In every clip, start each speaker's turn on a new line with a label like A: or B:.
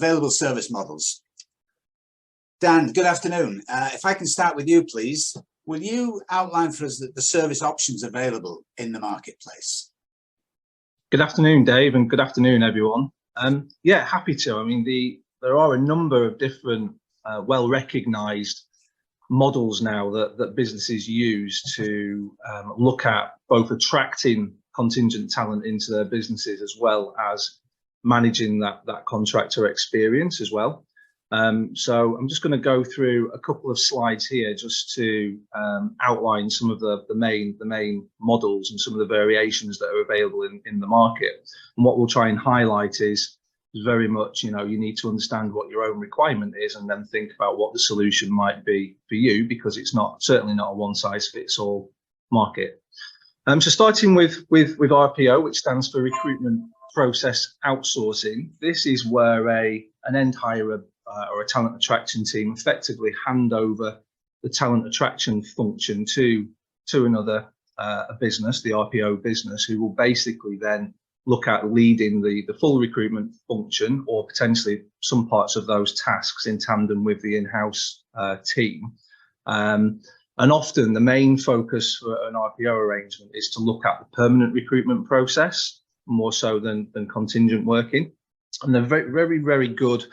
A: available service models. Dan, good afternoon. If I can start with you, please. Will you outline for us the service options available in the marketplace?
B: Good afternoon, Dave, and good afternoon, everyone. Yeah, happy to. I mean, there are a number of different well-recognised models now that businesses use to look at both attracting contingent talent into their businesses as well as managing that contractor experience as well. So I'm just going to go through a couple of slides here just to outline some of the main models and some of the variations that are available in the market. And what we'll try and highlight is very much, you need to understand what your own requirement is and then think about what the solution might be for you, because it's certainly not a one-size-fits-all market. So starting with RPO, which stands for Recruitment Process Outsourcing. This is where an end hirer or a talent attraction team effectively hand over the talent attraction function to another a business, the RPO business, who will basically then look at leading the full recruitment function, or potentially some parts of those tasks in tandem with the in-house team. And often the main focus for an RPO arrangement is to look at the permanent recruitment process more so than contingent working. And they're very, very good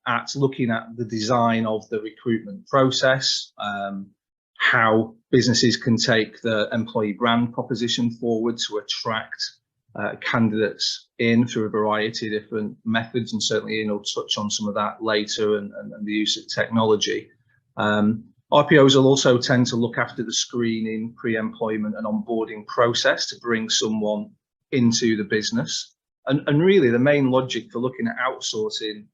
B: at looking at the design of the recruitment process, how businesses can take the employee brand proposition forward to attract candidates in through a variety of different methods, and certainly Ian will touch on some of that later, and the use of technology. RPOs will also tend to look after the screening, pre-employment and onboarding process to bring someone into the business. And really the main logic for looking at outsourcing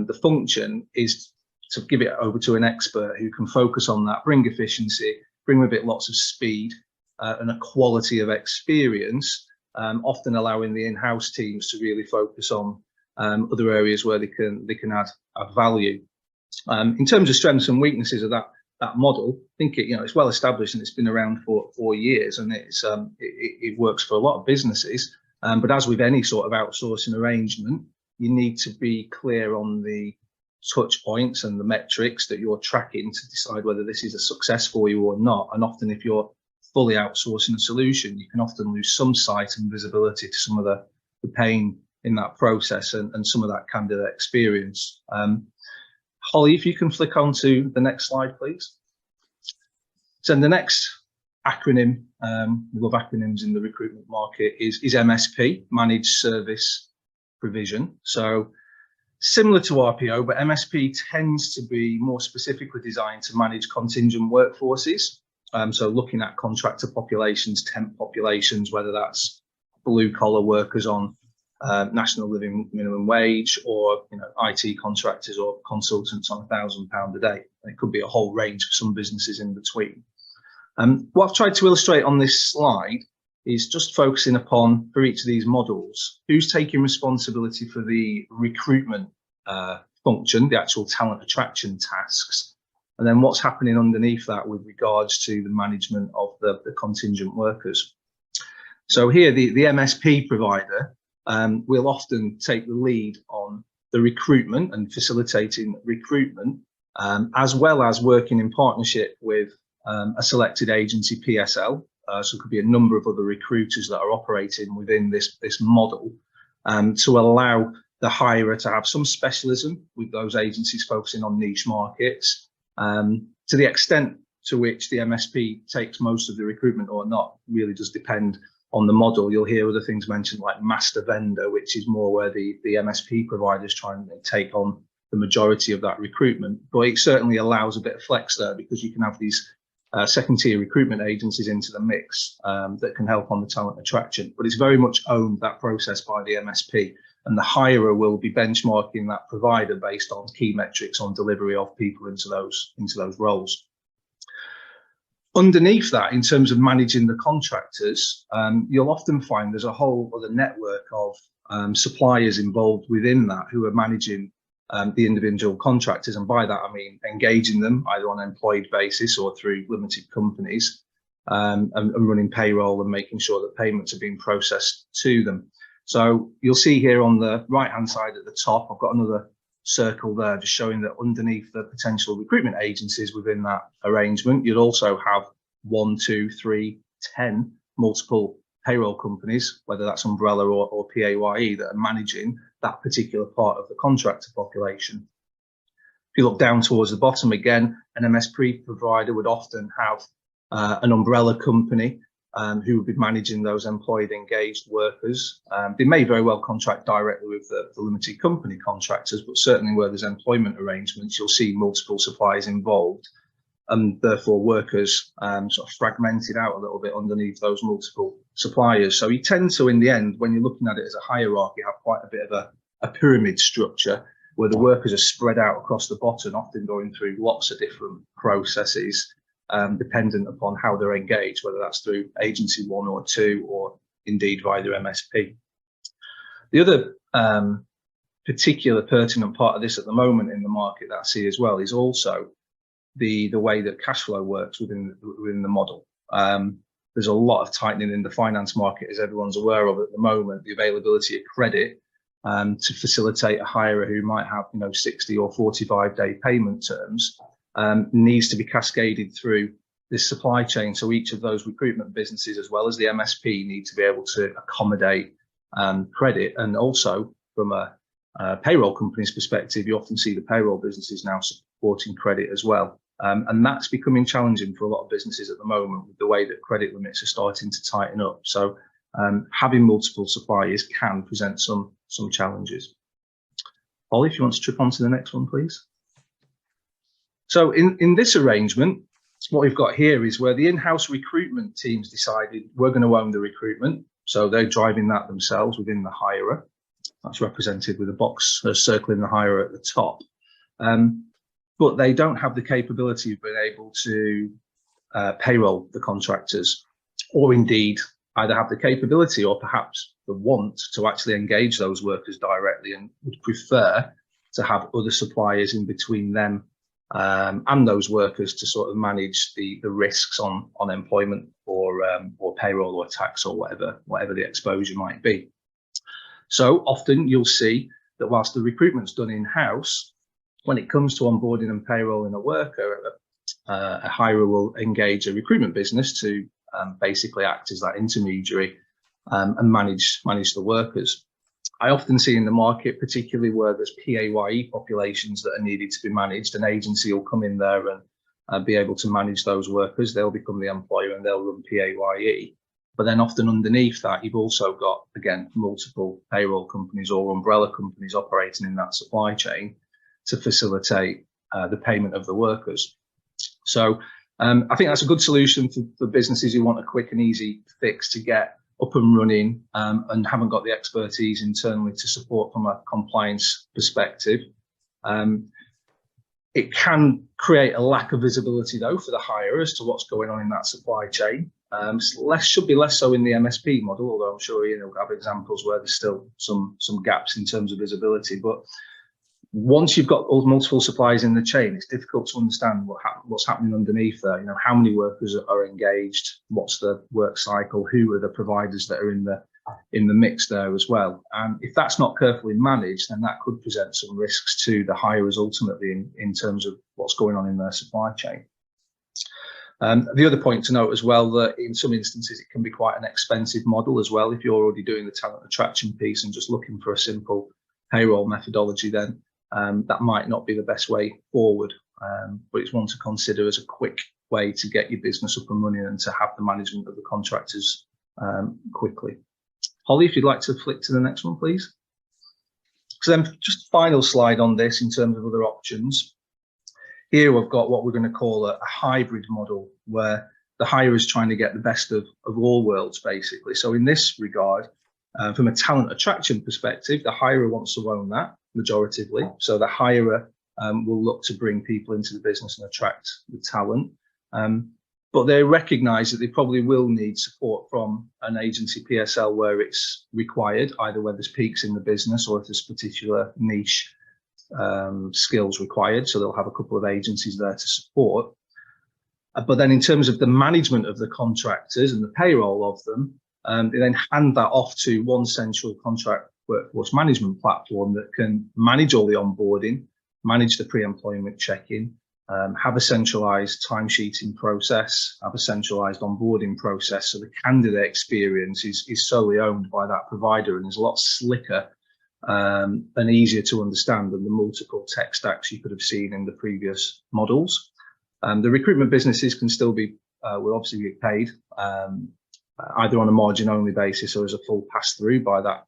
B: the function is to give it over to an expert who can focus on that, bring efficiency, bring with it lots of speed and a quality of experience, often allowing the in-house teams to really focus on other areas where they can add value. In terms of strengths and weaknesses of that model, I think it's well established and it's been around for 4 years, and it works for a lot of businesses. But as with any sort of outsourcing arrangement, you need to be clear on the touch points and the metrics that you're tracking to decide whether this is a success for you or not. And often if you're fully outsourcing a solution, you can often lose some sight and visibility to some of the pain in that process and some of that candidate experience. Holly, if you can flick on to the next slide, please. So the next acronym, we love acronyms in the recruitment market, is MSP, Managed Service Provision. So similar to RPO, but MSP tends to be more specifically designed to manage contingent workforces. So looking at contractor populations, temp populations, whether that's blue collar workers on national living minimum wage, or IT contractors or consultants on £1,000 a day. It could be a whole range for some businesses in between. What I've tried to illustrate on this slide is just focusing upon, for each of these models, who's taking responsibility for the recruitment function, the actual talent attraction tasks, and then what's happening underneath that with regards to the management of the contingent workers. So here, the MSP provider will often take the lead on the recruitment and facilitating recruitment, as well as working in partnership with a selected agency, PSL. So it could be a number of other recruiters that are operating within this model, to allow the hirer to have some specialism with those agencies focusing on niche markets. To the extent to which the MSP takes most of the recruitment or not really does depend on the model. You'll hear other things mentioned like master vendor, which is more where the MSP providers try and take on the majority of that recruitment. But it certainly allows a bit of flex there, because you can have these second tier recruitment agencies into the mix that can help on the talent attraction. But it's very much owned, that process, by the MSP, and the hirer will be benchmarking that provider based on key metrics on delivery of people into those roles. Underneath that, in terms of managing the contractors, you'll often find there's a whole other network of suppliers involved within that who are managing the individual contractors. And by that, I mean engaging them either on an employed basis or through limited companies, and running payroll and making sure that payments are being processed to them. So you'll see here on the right-hand side at the top, I've got another circle there, just showing that underneath the potential recruitment agencies within that arrangement, you'd also have 1, 2, 3, 10 multiple payroll companies, whether that's umbrella or PAYE, that are managing that particular part of the contractor population. If you look down towards the bottom again, an MSP provider would often have an umbrella company who would be managing those employed engaged workers. They may very well contract directly with the limited company contractors, but certainly where there's employment arrangements, you'll see multiple suppliers involved, and therefore workers sort of fragmented out a little bit underneath those multiple suppliers. So you tend to, in the end, when you're looking at it as a hierarchy, have quite a bit of a pyramid structure where the workers are spread out across the bottom, often going through lots of different processes, dependent upon how they're engaged, whether that's through agency 1 or 2, or indeed via their MSP. The other particular pertinent part of this at the moment in the market that I see as well is also the way that cash flow works within the model. There's a lot of tightening in the finance market, as everyone's aware of at the moment. The availability of credit to facilitate a hirer who might have 60 or 45-day payment terms needs to be cascaded through this supply chain. So each of those recruitment businesses, as well as the MSP, need to be able to accommodate credit. And also from a payroll company's perspective, you often see the payroll businesses now supporting credit as well. And that's becoming challenging for a lot of businesses at the moment, with the way that credit limits are starting to tighten up. So having multiple suppliers can present some challenges. Ollie, if you want to trip on to the next one, please. So in this arrangement, what we've got here is where the in-house recruitment teams decided we're going to own the recruitment. So they're driving that themselves within the hirer. That's represented with a box circling the hirer at the top. But they don't have the capability of being able to payroll the contractors, or indeed either have the capability or perhaps the want to actually engage those workers directly, and would prefer to have other suppliers in between them and those workers to sort of manage the risks on employment or payroll or tax or whatever the exposure might be. So often you'll see that whilst the recruitment's done in-house, when it comes to onboarding and payrolling a worker, a hirer will engage a recruitment business to basically act as that intermediary and manage the workers. I often see in the market, particularly where there's PAYE populations that are needed to be managed, an agency will come in there and be able to manage those workers. They'll become the employer and they'll run PAYE. But then often underneath that, you've also got, again, multiple payroll companies or umbrella companies operating in that supply chain to facilitate the payment of the workers. So I think that's a good solution for businesses who want a quick and easy fix to get up and running and haven't got the expertise internally to support from a compliance perspective. It can create a lack of visibility, though, for the hirer as to what's going on in that supply chain. Should be less so in the MSP model, although I'm sure we'll have examples where there's still some gaps in terms of visibility. But once you've got multiple suppliers in the chain, it's difficult to understand what's happening underneath there. How many workers are engaged, what's the work cycle, who are the providers that are in the mix there as well. And if that's not carefully managed, then that could present some risks to the hirers ultimately in terms of what's going on in their supply chain. The other point to note as well, that in some instances it can be quite an expensive model as well. If you're already doing the talent attraction piece and just looking for a simple payroll methodology, then that might not be the best way forward, but it's one to consider as a quick way to get your business up and running and to have the management of the contractors quickly. Holly, if you'd like to flick to the next one, please. So then just final slide on this in terms of other options. Here we've got what we're going to call a hybrid model, where the hirer is trying to get the best of all worlds, basically. So in this regard, from a talent attraction perspective, the hirer wants to own that majoritively. So the hirer will look to bring people into the business and attract the talent. But they recognise that they probably will need support from an agency PSL where it's required, either where there's peaks in the business or if there's particular niche skills required. So they'll have a couple of agencies there to support. But then in terms of the management of the contractors and the payroll of them, they then hand that off to one central contract workforce management platform that can manage all the onboarding, manage the pre-employment check-in, have a centralized timesheeting process, have a centralized onboarding process. So the candidate experience is solely owned by that provider and is a lot slicker and easier to understand than the multiple tech stacks you could have seen in the previous models. The recruitment businesses can still be, will obviously get paid either on a margin only basis or as a full pass through by that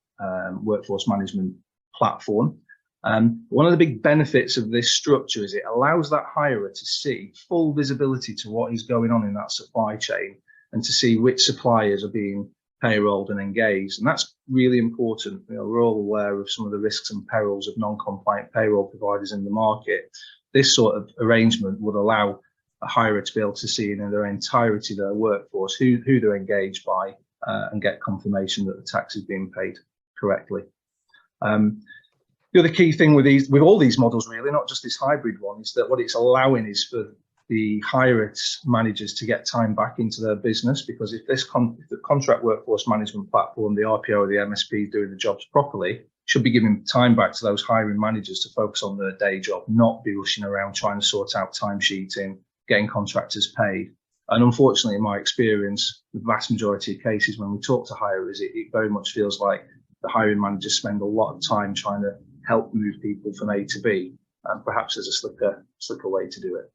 B: workforce management platform. One of the big benefits of this structure is it allows that hirer to see full visibility to what is going on in that supply chain and to see which suppliers are being payrolled and engaged. And that's really important. You know, we're all aware of some of the risks and perils of non-compliant payroll providers in the market. This sort of arrangement would allow a hirer to be able to see in their entirety their workforce, who they're engaged by, and get confirmation that the tax is being paid correctly. The other key thing with all these models, really, not just this hybrid one, is that what it's allowing is for the hirer managers to get time back into their business, because if the contract workforce management platform, the RPO or the MSP is doing the jobs properly, should be giving time back to those hiring managers to focus on their day job, not be rushing around trying to sort out timesheeting, getting contractors paid. And unfortunately, in my experience, the vast majority of cases when we talk to hirers, it very much feels like the hiring managers spend a lot of time trying to help move people from A to B, and perhaps there's a slicker way to do it.